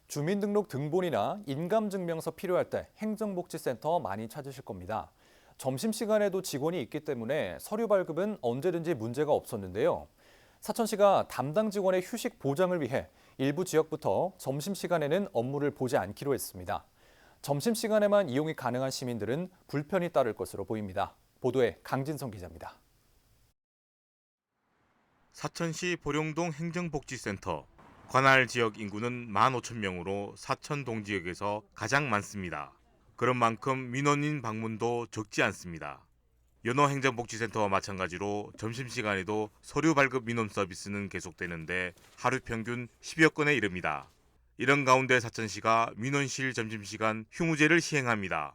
주민등록 등본이나 인감증명서 필요할 때 행정복지센터 많이 찾으실 겁니다. 점심시간에도 직원이 있기 때문에 서류 발급은 언제든지 문제가 없었는데요. 사천시가 담당 직원의 휴식 보장을 위해 일부 지역부터 점심시간에는 업무를 보지 않기로 했습니다. 점심시간에만 이용이 가능한 시민들은 불편이 따를 것으로 보입니다. 보도에 강진성 기자입니다. 사천시 보령동 행정복지센터. 관할 지역 인구는 15,000명으로 사천동 지역에서 가장 많습니다. 그런 만큼 민원인 방문도 적지 않습니다. 연호 행정복지센터와 마찬가지로 점심시간에도 서류 발급 민원 서비스는 계속되는데 하루 평균 10여 건에 이릅니다. 이런 가운데 사천시가 민원실 점심시간 휴무제를 시행합니다.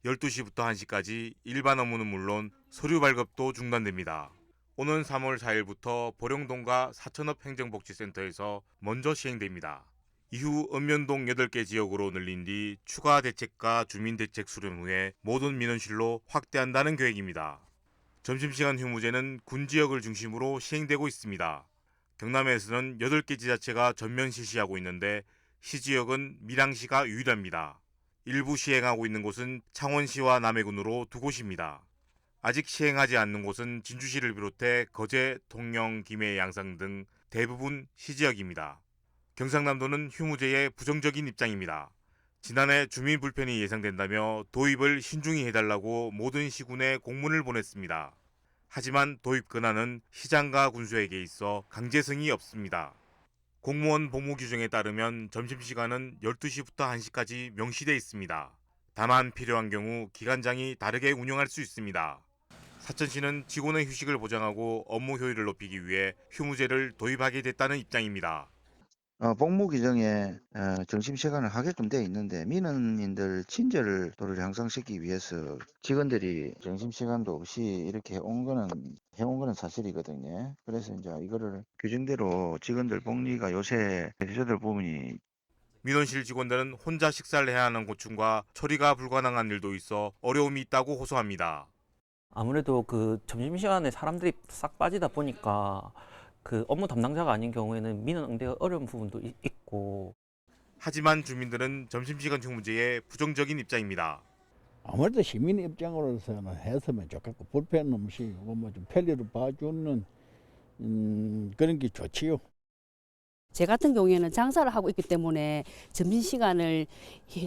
12시부터 1시까지 일반 업무는 물론 서류 발급도 중단됩니다. 오는 3월 4일부터 보령동과 사천읍 행정복지센터에서 먼저 시행됩니다. 이후 읍면동 8개 지역으로 늘린 뒤 추가 대책과 주민대책 수렴 후에 모든 민원실로 확대한다는 계획입니다. 점심시간 휴무제는 군 지역을 중심으로 시행되고 있습니다. 경남에서는 8개 지자체가 전면 실시하고 있는데 시지역은 밀양시가 유일합니다. 일부 시행하고 있는 곳은 창원시와 남해군으로 2곳입니다. 아직 시행하지 않는 곳은 진주시를 비롯해 거제, 통영, 김해, 양산 등 대부분 시지역입니다. 경상남도는 휴무제에 부정적인 입장입니다. 지난해 주민 불편이 예상된다며 도입을 신중히 해달라고 모든 시군에 공문을 보냈습니다. 하지만 도입 권한은 시장과 군수에게 있어 강제성이 없습니다. 공무원 복무 규정에 따르면 점심시간은 12시부터 1시까지 명시돼 있습니다. 다만 필요한 경우 기관장이 다르게 운영할 수 있습니다. 사천시는 직원의 휴식을 보장하고 업무 효율을 높이기 위해 휴무제를 도입하게 됐다는 입장입니다. 복무 규정에 점심시간을 하게끔 되어 있는데 민원인들 친절을 도를 향상시키기 위해서 직원들이 점심시간도 없이 이렇게 해온 거는 사실이거든요. 그래서 이제 이거를 규정대로 직원들 복리가 요새 해저들 부분이 민원실 직원들은 혼자 식사를 해야 하는 고충과 처리가 불가능한 일도 있어 어려움이 있다고 호소합니다. 아무래도 그 점심시간에 사람들이 싹 빠지다 보니까 그 업무 담당자가 아닌 경우에는 민원 응대가 어려운 부분도 있고. 하지만 주민들은 점심시간 휴무제에 부정적인 입장입니다. 아무래도 시민 입장으로서는 했으면 좋겠고 불편 없이 좀 편리를 봐주는 그런 게 좋지요. 제 같은 경우에는 장사를 하고 있기 때문에 점심시간을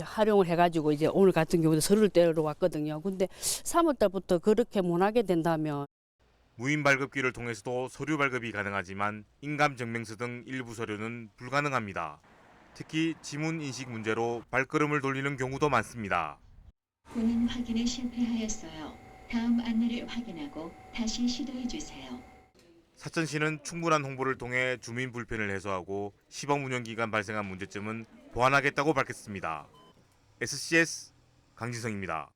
활용을 해가지고 이제 오늘 같은 경우도 서류를 떼러 왔거든요. 근데 3월 달부터 그렇게 못 하게 된다면 무인 발급기를 통해서도 서류 발급이 가능하지만 인감증명서 등 일부 서류는 불가능합니다. 특히 지문 인식 문제로 발걸음을 돌리는 경우도 많습니다. 본인 확인에 실패하였어요. 다음 안내를 확인하고 다시 시도해 주세요. 사천시는 충분한 홍보를 통해 주민 불편을 해소하고 시범 운영 기간 발생한 문제점은 보완하겠다고 밝혔습니다. SCS 강진성입니다.